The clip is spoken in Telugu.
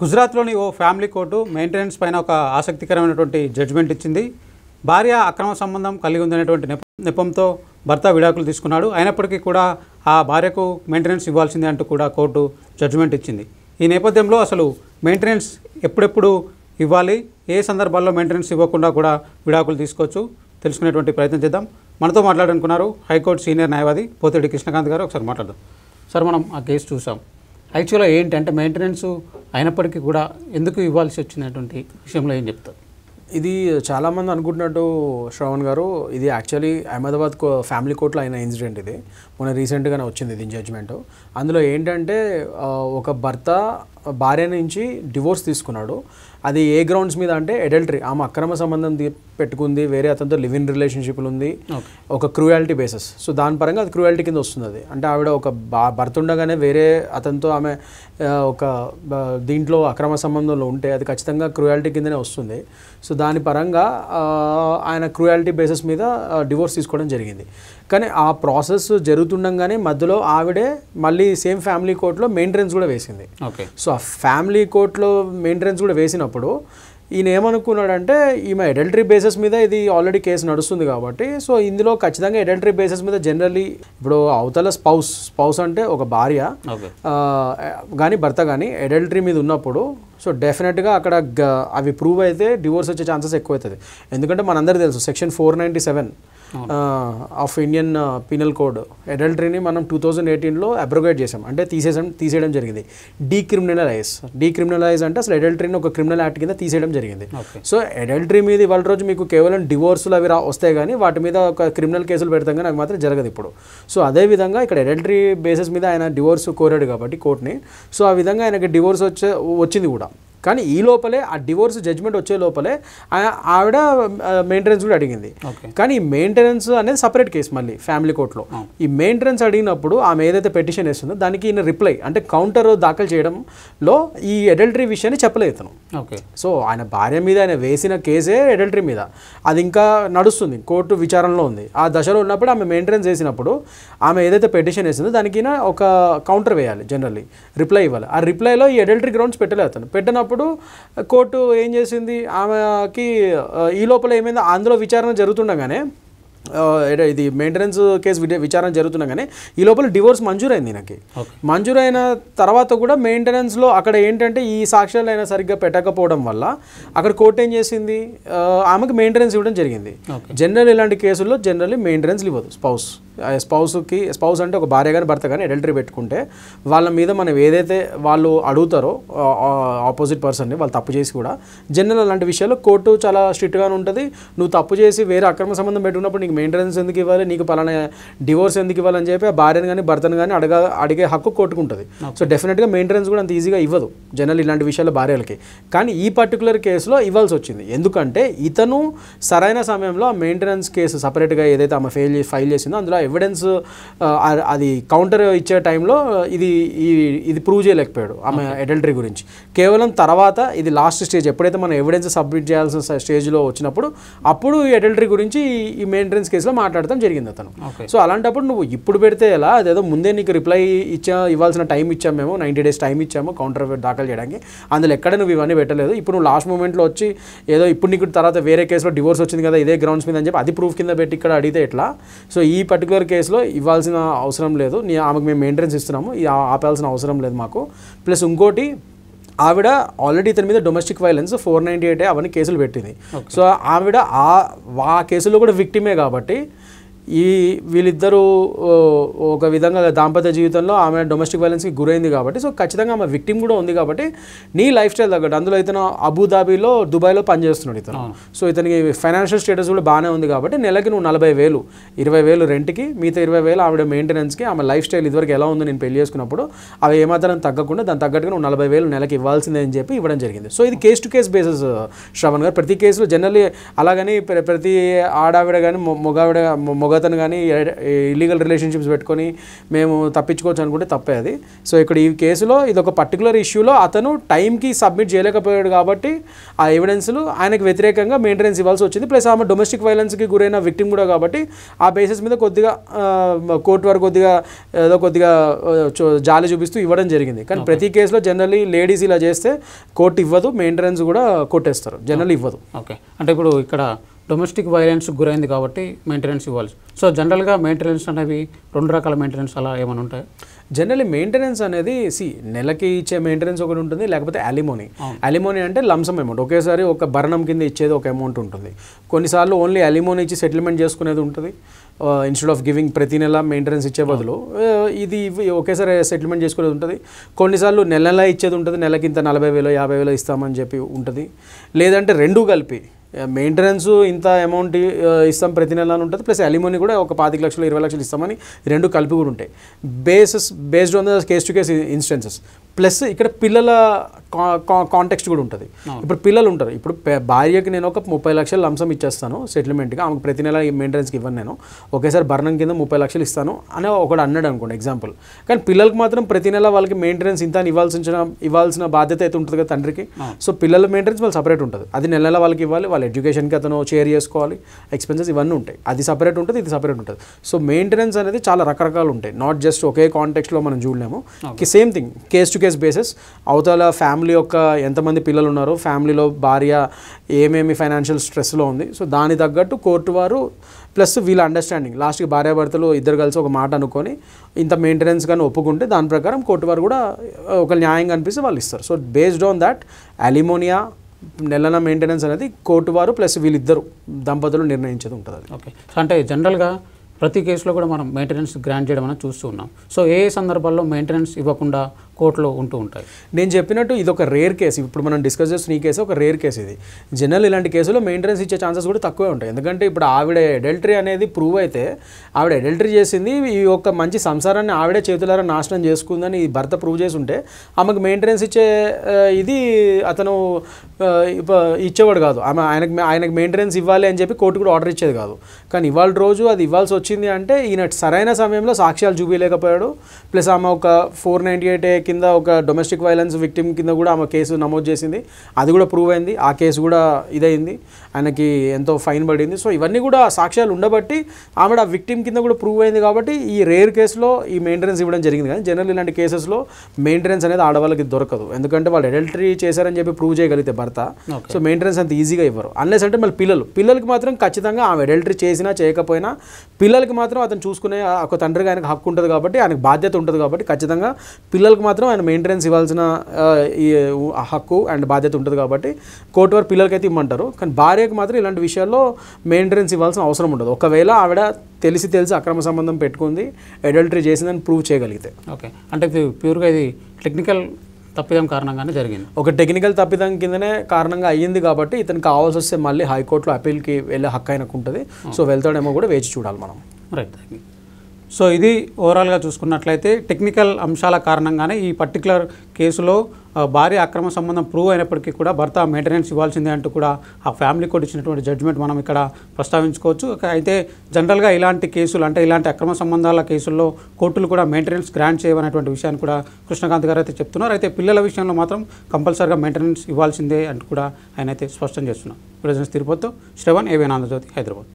గుజరాత్లోని ఓ ఫ్యామిలీ కోర్టు మెయింటెనెన్స్ పైన ఒక ఆసక్తికరమైనటువంటి జడ్జిమెంట్ ఇచ్చింది. భార్య అక్రమ సంబంధం కలిగి ఉందనేటువంటి నెపంతో భర్త విడాకులు తీసుకున్నాడు. అయినప్పటికీ కూడా ఆ భార్యకు మెయింటెనెన్స్ ఇవ్వాల్సిందే అంటూ కూడా కోర్టు జడ్జిమెంట్ ఇచ్చింది. ఈ నేపథ్యంలో అసలు మెయింటెనెన్స్ ఎప్పుడెప్పుడు ఇవ్వాలి, ఏ సందర్భాల్లో మెయింటెనెన్స్ ఇవ్వకుండా కూడా విడాకులు తీసుకోవచ్చు తెలుసుకునేటువంటి ప్రయత్నం చేద్దాం. మనతో మాట్లాడాలనుకున్నారు హైకోర్టు సీనియర్ న్యాయవాది పోతిరెడ్డి కృష్ణకాంత్ గారు. ఒకసారి మాట్లాడదాం సార్. మనం ఆ కేసు చూసాం. యాక్చువల్గా ఏంటంటే మెయింటెనెన్స్ అయినప్పటికీ కూడా ఎందుకు ఇవ్వాల్సి వచ్చినటువంటి విషయంలో ఏం చెప్తారు? ఇది చాలామంది అనుకుంటున్నట్టు శ్రవణ్ గారు, ఇది యాక్చువల్లీ అహ్మదాబాద్ ఫ్యామిలీ కోర్టులో అయిన ఇన్సిడెంట్. ఇది మొన్న రీసెంట్గానే వచ్చింది ఇది జడ్జిమెంట్. అందులో ఏంటంటే ఒక భర్త భార్య నుంచి డివోర్స్ తీసుకున్నాడు. అది ఏ గ్రౌండ్స్ మీద అంటే అడల్టరీ, ఆమె అక్రమ సంబంధం పెట్టుకుంది, వేరే అతనితో లివ్ ఇన్ రిలేషన్షిప్లు ఉంది, ఒక క్రూయాలిటీ బేసిస్. సో దాని పరంగా అది క్రూయాలిటీ కింద వస్తుంది. అది అంటే ఆవిడ ఒక భర్త ఉండగానే వేరే అతనితో ఆమె ఒక దీంట్లో అక్రమ సంబంధంలో ఉంటే అది ఖచ్చితంగా క్రూయాలిటీ కిందనే వస్తుంది. సో దాని పరంగా ఆయన క్రూయాలిటీ బేసిస్ మీద డివోర్స్ తీసుకోవడం జరిగింది. కానీ ఆ ప్రాసెస్ జరుగుతుండగానే మధ్యలో ఆవిడే మళ్ళీ సేమ్ ఫ్యామిలీ కోర్టులో మెయింటెనెన్స్ కూడా వేసింది. ఓకే. సో ఆ ఫ్యామిలీ కోర్టులో మెయింటెనెన్స్ కూడా వేసినప్పుడు ఈయన ఏమనుకున్నాడంటే ఈమె అడల్టరీ బేసిస్ మీద ఇది ఆల్రెడీ కేసు నడుస్తుంది కాబట్టి సో ఇందులో ఖచ్చితంగా అడల్టరీ బేసిస్ మీద జనరల్లీ ఇప్పుడు అవతల స్పౌస్ అంటే ఒక భార్య కానీ భర్త కానీ అడల్టరీ మీద ఉన్నప్పుడు సో డెఫినెట్గా అక్కడ అవి ప్రూవ్ అయితే డివోర్స్ వచ్చే ఛాన్సెస్ ఎక్కువ అవుతుంది. ఎందుకంటే మనందరికీ తెలుసు section 497 of Indian penal code అడల్టరీని మనం 2018లో అబ్రోగేట్ చేసాం, అంటే తీసేయడం జరిగింది. డీక్రిమినలైజ్ అంటే అసలు అడల్టరీని ఒక క్రిమినల్ యాక్ట్ కింద తీసేయడం జరిగింది. సో అడల్టరీ మీద ఇవాళ రోజు మీకు కేవలం డివోర్సులు అవి వస్తాయి కానీ వాటి మీద ఒక క్రిమినల్ కేసులు పెడతాం కానీ అవి మాత్రం జరగదు ఇప్పుడు. సో అదేవిధంగా ఇక్కడ అడల్టరీ బేసిస్ మీద ఆయన డివోర్స్ కోరాడు కాబట్టి కోర్టుని, సో ఆ విధంగా ఆయనకి డివోర్స్ వచ్చింది కూడా. కానీ ఈ లోపలే ఆ డివోర్స్ జడ్జ్మెంట్ వచ్చే లోపలే ఆవిడ మెయింటెనెన్స్ కూడా అడిగింది. కానీ ఈ మెయింటెనెన్స్ అనేది సపరేట్ కేసు మళ్ళీ ఫ్యామిలీ కోర్టులో. ఈ మెయింటెనెన్స్ అడిగినప్పుడు ఆమె ఏదైతే పెటిషన్ వేస్తుందో దానికి ఈయన రిప్లై అంటే కౌంటర్ దాఖలు చేయడంలో ఈ అడల్టరీ విషయాన్ని చెప్పలేదు ఇతను. సో ఆయన భార్య మీద ఆయన వేసిన కేసే అడల్టరీ మీద, అది ఇంకా నడుస్తుంది, కోర్టు విచారణలో ఉంది. ఆ దశలో ఉన్నప్పుడు ఆమె మెయింటెనెన్స్ వేసినప్పుడు ఆమె ఏదైతే పెటిషన్ వేసిందో దానికి ఒక కౌంటర్ వేయాలి, జనరల్లీ రిప్లై ఇవ్వాలి. ఆ రిప్లైలో ఈ అడల్టరీ గ్రౌండ్స్ పెట్టలేదు అతను. పెట్టినప్పుడు కోర్టు ఏం చేసింది, ఆమెకి ఈ లోపల ఏమైంది, అందులో విచారణ జరుగుతుండగానే ఇది మెయింటెనెన్స్ కేసు విచారణ జరుగుతుండగానే ఈ లోపల డివోర్స్ మంజూరైంది. నాకు మంజూరైన తర్వాత కూడా మెయింటెనెన్స్లో అక్కడ ఏంటంటే ఈ సాక్ష్యాలు అయినా సరిగ్గా పెట్టకపోవడం వల్ల అక్కడ కోర్టు ఏం చేసింది, ఆమెకు మెయింటెనెన్స్ ఇవ్వడం జరిగింది. జనరల్ ఇలాంటి కేసుల్లో జనరల్లీ మెయింటెనెన్స్ ఇవ్వదు. స్పౌస్ అంటే ఒక భార్య కానీ భర్త కానీ అడల్టరీ పెట్టుకుంటే వాళ్ళ మీద మనం ఏదైతే వాళ్ళు అడుగుతారో ఆపోజిట్ పర్సన్ని వాళ్ళు తప్పు చేసి కూడా జనరల్ అలాంటి విషయాల్లో కోర్టు చాలా స్ట్రిక్ట్గానే ఉంటుంది. నువ్వు తప్పు చేసి వేరే అక్రమ సంబంధం పెట్టుకున్నప్పుడు నీకు మెయింటెనెన్స్ ఎందుకు ఇవ్వాలి, నీకు పలానా డివోర్స్ ఎందుకు ఇవ్వాలని చెప్పి ఆ భార్యను కానీ భర్తను కానీ అడిగే హక్కు కోర్టుకుంటుంది. సో డెఫినెట్గా మెయింటెనెన్స్ కూడా అంత ఈజీగా ఇవ్వదు జనరల్ ఇలాంటి విషయాల్లో భార్యలకి. కానీ ఈ పర్టికులర్ కేసులో ఇవ్వాల్సి వచ్చింది. ఎందుకంటే ఇతను సరైన సమయంలో ఆ మెయింటెనెన్స్ కేసు సపరేట్గా ఏదైతే ఆమె ఫైల్ చేసిందో అందులో ఎవిడెన్స్ అది కౌంటర్ ఇచ్చే టైంలో ఇది ప్రూవ్ చేయలేకపోయాడు ఆమె అడల్టరీ గురించి. కేవలం తర్వాత ఇది లాస్ట్ స్టేజ్, ఎప్పుడైతే మనం ఎవిడెన్స్ సబ్మిట్ చేయాల్సిన స్టేజ్లో వచ్చినప్పుడు అప్పుడు ఈ అడల్టరీ గురించి ఈ మెయింటెనెన్స్ కేసులో మాట్లాడటం జరిగింది అతను. సో అలాంటప్పుడు నువ్వు ఇప్పుడు పెడితే ఎలా, అదేదో ముందే నీకు రిప్లై ఇవ్వాల్సిన టైం ఇచ్చాము, మేము 90 days టైం ఇచ్చాము కౌంటర్ దాఖలు చేయడానికి, అందులో ఎక్కడ నువ్వు ఇవన్నీ పెట్టలేదు. ఇప్పుడు నువ్వు లాస్ట్ మూమెంట్లో వచ్చి ఏదో ఇప్పుడు నీకు తర్వాత వేరే కేసులో డివోర్స్ వచ్చింది కదా ఇదే గ్రౌండ్స్ మీద అని చెప్పి అది ప్రూఫ్ కింద పెట్టి ఇక్కడ అడిగితే ఎట్లా. సో ఈ పర్టికులర్ కేసులో ఇవ్వాల్సిన అవసరం లేదు, ఆమెకు మేము మెయింటెనెన్స్ ఇస్తున్నాము, ఆపాల్సిన అవసరం లేదు మాకు. ప్లస్ ఇంకోటి, ఆవిడ ఆల్రెడీ ఇతని మీద డొమెస్టిక్ వైలెన్స్ 498 అవన్నీ కేసులు పెట్టింది. సో ఆవిడ ఆ కేసులో కూడా విక్టిమే కాబట్టి వీళ్ళిద్దరూ ఒక విధంగా దాంపత్య జీవితంలో ఆమె డొమెస్టిక్ వైలెన్స్కి గురైంది కాబట్టి సో ఖచ్చితంగా ఆమె విక్టిమ్ కూడా ఉంది కాబట్టి నీ లైఫ్ స్టైల్ తగ్గట్టు. అందులో ఇతను అబుదాబిలో దుబాయ్లో పనిచేస్తున్నాడు ఇతను. సో ఇతనికి ఫైనాన్షియల్ స్టేటస్ కూడా బాగానే ఉంది కాబట్టి నెలకి నువ్వు 40,000, 20,000 రెంట్కి, మిగతా 20,000 ఆవిడ మెయింటెనెన్స్కి, ఆమె లైఫ్ స్టైల్ ఇదివరకు ఎలా ఉంది నేను పెళ్లి చేసుకున్నప్పుడు అవి ఏమాత్రం తగ్గకుండా దాని తగ్గట్టుగా నువ్వు 40,000 నెలకి ఇవ్వాల్సిందే అని చెప్పి ఇవ్వడం జరిగింది. సో ఇది case to case basis Shravan గారు. ప్రతి కేసులో జనరల్లీ అలాగని ప్రతి ఆడావిడ కానీ మగ పొగతను కానీ ఇల్లీగల్ రిలేషన్షిప్స్ పెట్టుకొని మేము తప్పించుకోవచ్చు అనుకుంటే తప్పే అది. సో ఇక్కడ ఈ కేసులో ఇది ఒక పర్టికులర్ ఇష్యూలో అతను టైంకి సబ్మిట్ చేయలేకపోయాడు కాబట్టి ఆ ఎవిడెన్స్లు ఆయనకు వ్యతిరేకంగా మెయింటెనెన్స్ ఇవ్వాల్సి వచ్చింది. ప్లస్ ఆమె డొమెస్టిక్ వైలెన్స్కి గురైన విక్టిమ్ కూడా కాబట్టి ఆ బేసిస్ మీద కొద్దిగా కోర్టు వారు కొద్దిగా జాలి చూపిస్తూ ఇవ్వడం జరిగింది. కానీ ప్రతి కేసులో జనరల్లీ లేడీస్ ఇలా చేస్తే కోర్టు ఇవ్వదు, మెయింటెనెన్స్ కూడా కొట్టేస్తారు, జనరల్ ఇవ్వదు. ఓకే, అంటే ఇప్పుడు ఇక్కడ డొమెస్టిక్ వైలెన్స్ గురైంది కాబట్టి మెయింటెనెన్స్ ఇవ్వాలి. సో జనరల్గా మెయింటెనెన్స్ అనేవి 2 రకాల మెయింటెనెన్స్ అలా ఏమైనా ఉంటాయి? జనరల్లీ మెయింటెనెన్స్ అనేది నెలకి ఇచ్చే మెయింటెనెన్స్ ఒకటి ఉంటుంది, లేకపోతే అలిమోనీ. అలిమోనీ అంటే లంసమ్ అమౌంట్, ఒకేసారి ఒక భరణం కింద ఇచ్చేది ఒక అమౌంట్ ఉంటుంది. కొన్నిసార్లు ఓన్లీ అలిమోనీ ఇచ్చి సెటిల్మెంట్ చేసుకునేది ఉంటుంది. ఇన్స్టెడ్ ఆఫ్ గివింగ్ ప్రతి నెల మెయింటెనెన్స్ ఇచ్చే బదులు ఇది ఒకేసారి సెటిల్మెంట్ చేసుకునేది ఉంటుంది. కొన్నిసార్లు నెల ఇచ్చేది ఉంటుంది, నెలకి ఇంత 40,000 50,000 ఇస్తామని చెప్పి ఉంటుంది. లేదంటే రెండూ కలిపి మెయింటెనెన్స్ ఇంత అమౌంట్ ఇస్తాం ప్రతి నెల ఉంటుంది, ప్లస్ అలిమోనీ కూడా ఒక 25 లక్షలు 20 లక్షలు ఇస్తామని రెండు కలిపి కూడా ఉంటాయి. Based on the case to case instances. Plus ఇక్కడ పిల్లల కాంటెక్స్ట్ కూడా ఉంటుంది. ఇప్పుడు పిల్లలు ఉంటారు. ఇప్పుడు భార్యకి నేను ఒక 30 లక్షలు లంసం ఇచ్చేస్తాను సెటిల్మెంట్గా, ఆమెకు ప్రతి నెల మెయింటెనెన్స్కి ఇవ్వను, నేను ఒకేసారి భరణం కింద 30 లక్షలు ఇస్తాను అని ఒకడు అన్నాడు అనుకోండి ఎగ్జాంపుల్. కానీ పిల్లలకు మాత్రం ప్రతి నెల వాళ్ళకి మెయింటెనెన్స్ ఇంత ఇవ్వాల్సిన బాధ్యత అయితే ఉంటుంది కదా తండ్రికి. సో పిల్లల మెయింటెనెన్స్ వాళ్ళు సపరేట్ ఉంటుంది, అది నెల వాళ్ళకి ఇవ్వాలి, వాళ్ళ ఎడ్యుకేషన్కి అతను షేర్ చేసుకోవాలి, ఎక్స్పెన్సెస్ ఇవన్నీ ఉంటాయి. అది సపరేట్ ఉంటుంది, ఇది సపరేట్ ఉంటుంది. సో మెయింటెనెన్స్ అనేది చాలా రకరకాలు ఉంటాయి, నాట్ జస్ట్ ఒకే కాంటెక్స్ట్లో మనం చూడలేము. Same thing case to case basis. అవతల ఫ్యామిలీ యొక్క ఎంతమంది పిల్లలు ఉన్నారు, ఫ్యామిలీలో భార్య ఏమేమి ఫైనాన్షియల్ స్ట్రెస్లో ఉంది, సో దాని తగ్గట్టు కోర్టు వారు ప్లస్ వీళ్ళ అండర్స్టాండింగ్ లాస్ట్కి భార్యాభర్తలు ఇద్దరు కలిసి ఒక మాట అనుకొని ఇంత మెయింటెనెన్స్ కానీ ఒప్పుకుంటే దాని ప్రకారం కోర్టు వారు కూడా ఒక న్యాయంగా అనిపిస్తే వాళ్ళు ఇస్తారు. So based on that alimony నెలన మెయింటెనెన్స్ అనేది కోర్టు వారు ప్లస్ వీళ్ళిద్దరు దంపతులు నిర్ణయించేది ఉంటుంది. అది ఓకే, అంటే జనరల్గా ప్రతి కేసులో కూడా మనం మెయింటెనెన్స్ గ్రాంట్ చేయడం అనేది చూస్తూ ఉన్నాం. సో ఏ సందర్భాల్లో మెయింటెనెన్స్ ఇవ్వకుండా కోర్టులో ఉంటూ ఉంటాయి? నేను చెప్పినట్టు ఇది ఒక రేర్ కేసు. ఇప్పుడు మనం డిస్కస్ చేస్తున్న ఈ కేసు ఒక రేర్ కేసు. ఇది జనరల్ ఇలాంటి కేసులో మెయింటెనెన్స్ ఇచ్చే ఛాన్సెస్ కూడా తక్కువే ఉంటాయి. ఎందుకంటే ఇప్పుడు ఆవిడ అడల్టరీ అనేది ప్రూవ్ అయితే, ఆవిడ అడల్టరీ చేసింది, ఈ యొక్క మంచి సంసారాన్ని ఆవిడే చేతులారా నాశనం చేసుకుందని ఈ భర్త ప్రూవ్ చేసి ఉంటే ఆమెకు మెయింటెనెన్స్ ఇచ్చే ఇది అతను ఇచ్చేవాడు కాదు. ఆయనకు మెయింటెనెన్స్ ఇవ్వాలి అని చెప్పి కోర్టు కూడా ఆర్డర్ ఇచ్చేది కాదు. కానీ ఇవాళ రోజు అది ఇవ్వాల్సి వచ్చింది అంటే ఈయన సరైన సమయంలో సాక్ష్యాలు చూపించలేకపోయాడు. ప్లస్ ఆమె ఒక 498A కింద ఒక డొమెస్టిక్ వైలెన్స్ విక్టిమ్ కింద కూడా ఆమె కేసు నమోదు చేసింది, అది కూడా ప్రూవ్ అయింది, ఆ కేసు కూడా ఇదైంది, ఆయనకి ఎంతో ఫైన్ పడింది. సో ఇవన్నీ కూడా సాక్ష్యాలు ఉండబట్టి ఆమె ఆ విక్టిమ్ కింద కూడా ప్రూవ్ అయింది. కాబట్టి ఈ రేర్ కేసులో ఈ మెయింటెనెన్స్ ఇవ్వడం జరిగింది. కానీ జనరల్ ఇలాంటి కేసెస్లో మెయింటెనెన్స్ అనేది ఆడవాళ్ళకి దొరకదు. ఎందుకంటే వాళ్ళు అడల్టరీ చేశారని చెప్పి ప్రూవ్ చేయగలిగితే భర్త, సో మెయింటెనెన్స్ అంత ఈజీగా ఇవ్వరు. అన్లెస్ అంటే మళ్ళీ పిల్లలకి మాత్రం ఖచ్చితంగా ఆమె అడల్టరీ చేసినా చేయకపోయినా పిల్లలకి మాత్రం అతను చూసుకునే ఒక తండ్రిగా ఆయనకు హక్కు ఉంటుంది కాబట్టి, ఆయనకు బాధ్యత ఉంటుంది కాబట్టి ఖచ్చితంగా పిల్లలకు మాత్రం ఆయన మెయింటెనెన్స్ ఇవ్వాల్సిన ఈ హక్కు అండ్ బాధ్యత ఉంటుంది కాబట్టి కోర్టు వారు పిల్లలకైతే ఇమ్మంటారు. కానీ భార్యకు మాత్రం ఇలాంటి విషయాల్లో మెయింటెనెన్స్ ఇవ్వాల్సిన అవసరం ఉండదు. ఒకవేళ ఆవిడ తెలిసి అక్రమ సంబంధం పెట్టుకుంది, అడల్టరీ చేసిందని ప్రూవ్ చేయగలిగితే. ఓకే, అంటే ప్యూర్గా ఇది టెక్నికల్ తప్పిదం కారణంగానే జరిగింది, ఒక టెక్నికల్ తప్పిదం కిందనే కారణంగా అయ్యింది. కాబట్టి ఇతనికి కావాల్సి వస్తే మళ్ళీ హైకోర్టులో అప్పీల్కి వెళ్ళే హక్కు ఆయనకు ఉంటుంది. సో వెళ్తాడేమో కూడా వేచి చూడాలి మనం. రైట్. సో ఇది ఓవరాల్గా చూసుకున్నట్లయితే టెక్నికల్ అంశాల కారణంగానే ఈ పర్టికులర్ కేసులో భార్య అక్రమ సంబంధం ప్రూవ్ అయినప్పటికీ కూడా భర్త మెయింటెనెన్స్ ఇవ్వాల్సిందే అంటూ కూడా ఆ ఫ్యామిలీ కోర్టు ఇచ్చినటువంటి జడ్జిమెంట్ మనం ఇక్కడ ప్రస్తావించుకోవచ్చు. అయితే జనరల్గా ఇలాంటి కేసులు, అంటే ఇలాంటి అక్రమ సంబంధాల కేసుల్లో కోర్టులు కూడా మెయింటెనెన్స్ గ్రాంట్ చేయవనేటువంటి విషయాన్ని కూడా కృష్ణకాంత్ గారు అయితే చెప్తున్నారు. అయితే పిల్లల విషయంలో మాత్రం కంపల్సరీగా మెయింటెనెన్స్ ఇవ్వాల్సిందే అంటూ కూడా ఆయన అయితే స్పష్టం చేస్తున్నారు. ప్రజెన్స్ తిరుపతితో శ్రవణ్, ఏవైనా ఆంధ్రజ్యోతి, హైదరాబాద్.